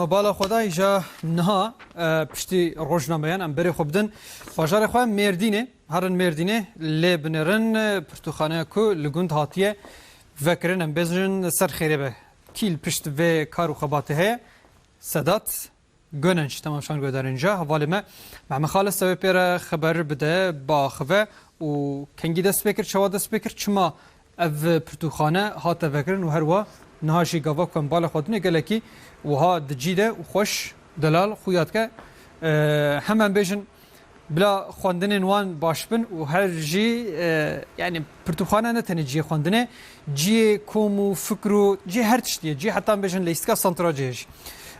بالا خدای جا نه پشتی روزنامه‌ان ام بری خوب دن باجار خواه مردینه هرن مردینه لبنرن پرتوخانه کو لگوند هاتیه وکرن ام بزرن سر خیره به کیل پشت و کارو خباته هی سادات گوننش تمام شان گودارنجا حوالی ما مع خالص سوی پیر خبر بده با خواه و کنگی دست بکر شواد دست بکر چما اف پرتوخانه هات وکرن و هر وا نهاشی گاوا کن بالا خودنه گلکی و ها دجیده و خوش دلال خویات که همان بیشن بلا خواندن وان باشبن و هر جی یعنی پرتوخانه نتنه جی خواندنه جی کومو فکرو جی هر تشتیه جی حتی بیشن لیستکا سنترا جیش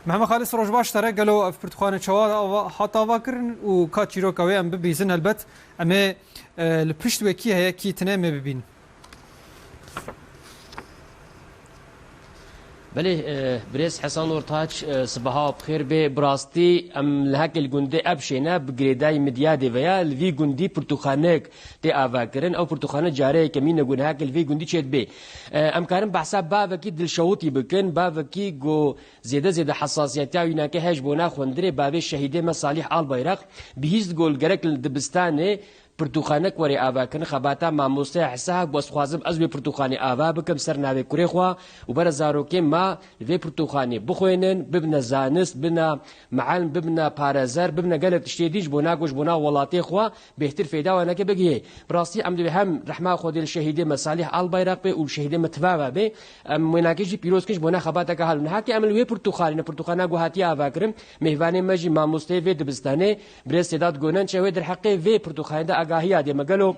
محمد خالص روز باش ترى قالوا في برتقانة شوا حتى فاكر وكاتشيرو كوي ام بيزن البت اما البشت وكي هي كي تنام ببين بله بريس حسن ورتاج صباحا بخير به براستي ام لهك الجندي ابشينا بجريداي مديادي ويا الفي جندي برتقانك تي افاكرن او برتقانه جاري كمين نقول هاك الفي جندي تشد به ام كان بحساب بافكي دل شوطي بكن بافكي جو زياده حساسيتي وينا كهج بونا خوندري باب الشهيد مصالح البيرق بهيز جول جرك الدبستاني پرتوخانه کوری آوا کن خباتا ماموسته حساب بس خوازم از به پرتوخانه آوا بکم سر ناوی کوری خوا و بر زاروکی ما وی پرتوخانه بخوینن ببنا زانست بنا معلم ببنا پارازر ببنا قلت تشتیدیج بنا گوش بنا ولاتی خوا بهتر فیدا و نکه بگیه براستی عمد هم رحمه خود الشهید مصالح البيرق به و شهید متفاوه به مناکجی پیروز کش بنا خباتا که حال نه کی عمل وی پرتوخانه گوهاتی آوا کرم مهوانه مجی ماموسته وی دبستانه برس داد گونن چه وی در حق وی پرتوخانه آگاهی دیم مگلو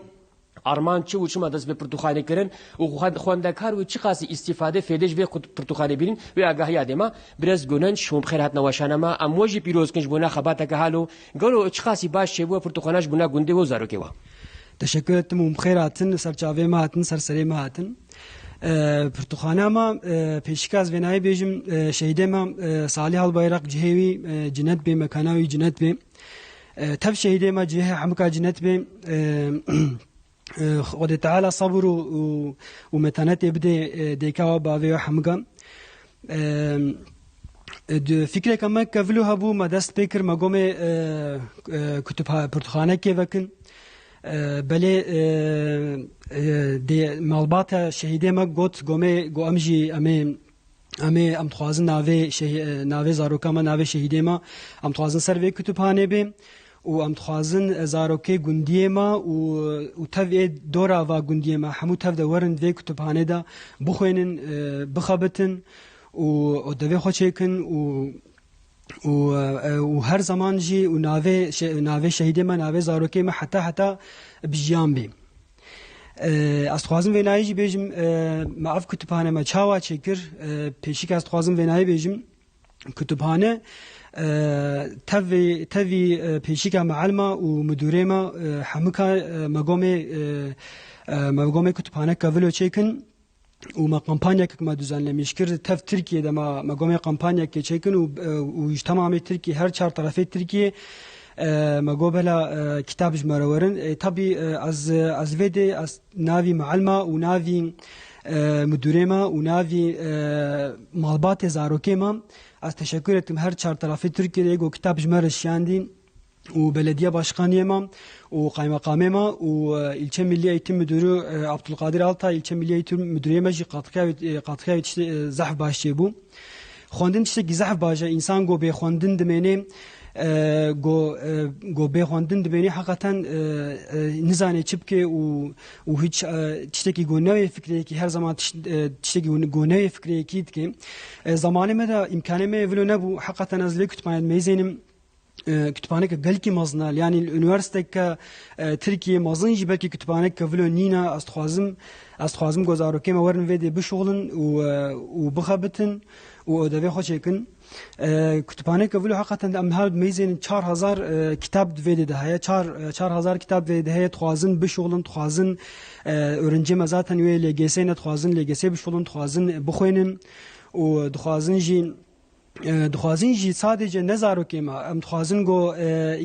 آرمان چه و چه مدرس به پرتوخانه کردن و خواندکار و چه خاصی استفاده فیدش به پرتوخانه بینن و آگاهی دیم برز گونن شوم خیرات نواشانه ما امواجی پیروز کنج بنا خباته که حالو گلو چه خاصی باش چه و پرتوخانهش بنا گنده و زارو کیوا تشکرت مم خیراتن سر چاوی ما هاتن سر سری ما هاتن پرتوخانه ما پیشکاز ونای بیجم شهیده ما صالح البيرق جهوی جنت به مکانوی جنت به تب شهيدي ما جهه حمكا جنت به خود تعالى صبر ومتانت يبدي ديكا باوي حمكا فكره كما كفلو هبو ما دست بكر ما قومي كتب برتخانه كي وكن بلي دي مالبات شهيدي ما قوت قومي قو امجي امي ام تخوازن ناوي زاروكا ما ناوي شهيدي ما ام تخوازن سر في كتبخانه به و ام تخوازن زاروكي گنديه ما و تف دورا و گنديه ما همو تف دورن في كتبخانه دا بخوينن بخابتن و دوي خوچيكن و هر زمان جي و ناوي شهيدي ما ناوي زاروكي ما حتى بجيان بي از خوازم ونایی بیشم معاف کتابخانه ما چاوا چکر پیشی که از خوازم ونایی بیشم کتابخانه تاوی پیشی که معلم و مدیره ما همکا مقام کتابخانه کاولو چکن و ما کمپانیا که ما دوزن لمیش کرد تف ترکیه ده ما مقام کمپانیا که چکن و تمام ترکیه هر چهار طرفه ترکیه ما قبلا كتاب جمرورن طبي از فيدي از نافي معلمة ونافي مدوريما ونافي مالبات زاروكيما از تشكرتم هر چهار طرفي تركيا يگو كتاب جمر الشاندين وبلدية باشقانية ما وقايمقامة ما والإلشة ملية يتم مدورو عبد القادر التا إلشة ملية يتم مدورية ماجي قاطكاوي زحف باشيبو خواندن تشتكي زحف باشا إنسان قو بيخواندن دميني گو به خواندن دبینی حقیقتا نزانه چبکه و هیچ تشتکی گونه‌ی فکری که هر زمان تشتکی گونه‌ی فکری کید که زمانی مدا امکانه می ولو نبو حقیقتا از لیک کتمان میزنیم کتابخانه که گلکی مزنال یعنی الانیورسیته که ترکیه مزنجی بلکه کتابخانه که ولو نینا از خوازم گزارو که مورن ویدی بشغلن و بخابتن و دوی خوشیکن کتابخانه که ولو حقیقتا ام هاود میزین 4000 کتاب دویده ده هیا 4000 کتاب دویده هیا خوازن بشغلن خوازن öğrenci zaten üye LGS'ne خوازن LGS بشغلن خوازن بخوینن و خوازن جین دخوازین جی sadece ne zarokê me em dixwazin got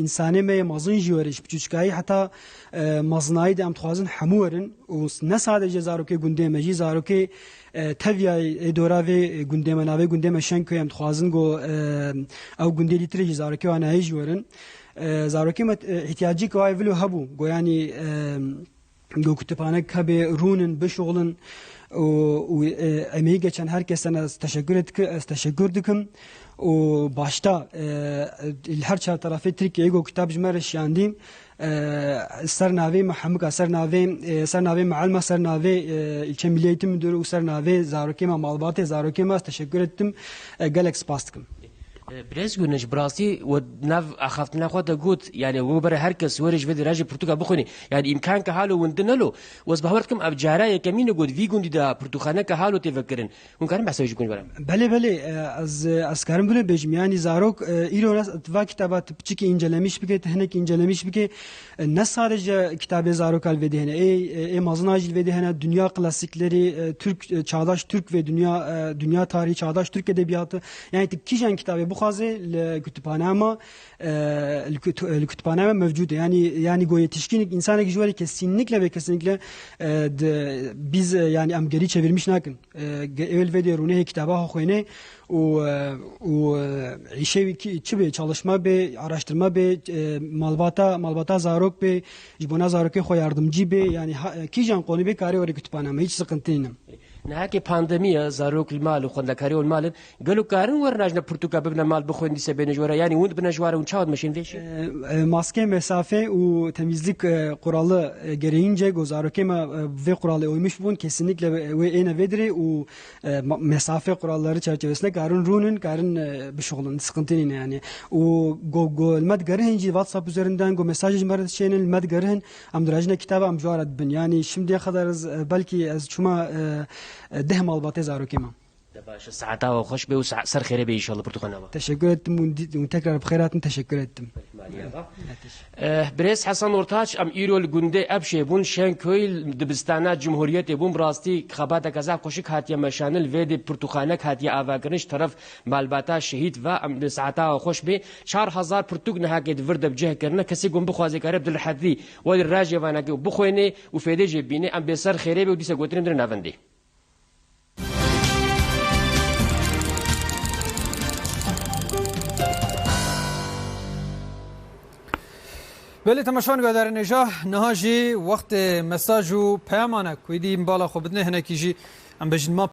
însanê me yê mezin jî were ji piçûçikayî heta mezinayî de em dixwazin hemû werin û ne sadece zarokê gundê me jî zarokê teviyayê dora vê gundê me navê gundê me Şenköy em dixwazin got ew gundê dîtirê jî zarokê wan heyî jî werin zarokê me ihtiyacî ke wayê vilo hebû got yanî got kütüphanek hebe rûnin bişoğlin و emeği geçen herkese teşekkür dikim و başta her çar tarafı Türkiye'ye go kitap jmerş yandim ser navê Mehemika ser navê Mealma ser navê ilçe Milli Eğitim Müdürü û ser navê zarokê me malbatê zarokê me teşekkür ettim gelek spas dikim برز گونج براستی و ناف اخفتنا خود گوت یعنی و بر هر کس ورج ود راجع پرتغال بخونی یعنی امکان که حالو وندنلو وز بهورتكم اب جارای کمینه گود وی گوندی دا پرتغال که حالو تفکرن اون کارم بحثوی کنی برام بله az karım bunu bejim yani zarok İronas atva kitabat piçik incelemiş bike tehnek incelemiş bike ne sadece kitabı zarok alvedehne mazınacil vedehne dünya klasikleri Türk çağdaş Türk ve dünya tarihi çağdaş Türk edebiyatı yani kijen kitabı bu خازه الكتبانامه الكتبانامه موجوده yani go yetişkin insana gücü kesinlikle ve kesinlikle biz yani am geri çevirmiş nakın evvel ve derune kitaba hoyne o işe ki çalışma be araştırma be malbata zarok be jibona zarok ko yardımcı be yani ki jan konu be kare ore kütüphaname hiç sıkıntı değil نهاكي بانديميا زاروك المال وخلنا كاريو المال قالوا كارن ورناجنا برتقال ببنا مال بخوين دي سبين جوارا yani وند بنا جوارا ونçaud ماشين فيش maske mesafe و temizlik kuralı gereğince gozarokema ve kuralı uymuş bun kesinlikle ve ene vedri o mesafe kuralları çerçevesinde karın bir şoğlun sıkıntı yani o go medgarın WhatsApp üzerinden go mesaj numarası şeyin medgarın amdrajna kitabı amjuarad bin yani şimdiye kadar belki az çuma ده malbatê zarokê me. باش ساعتا خوش به و سر خير به ان شاء الله برتقال Teşekkür ettim ve tekrar bxeyratın teşekkür ettim. بريس حسن ورتاج ام ايرول گونده ابشي بون شنكوي دبستانا جمهوريت بون براستي خباتا كذا خوشك هاتيا مشانل ويد برتقالك هاتيا اواگرنش طرف مالباتا شهيد و ام ساعتا خوش به 4000 پرتوگ نه که ورد بجه کرنا کسی گون بخوازي کرب دل حدي ول راجي وانا بخويني و فيدي جبيني ام بسر خير به وديسه گوترين در ناوندي بله تماشان گذار نجا نهاجی وقت مساج و پیامانه کویدی بالا خوب بدنه هنکی جی ام بجن ما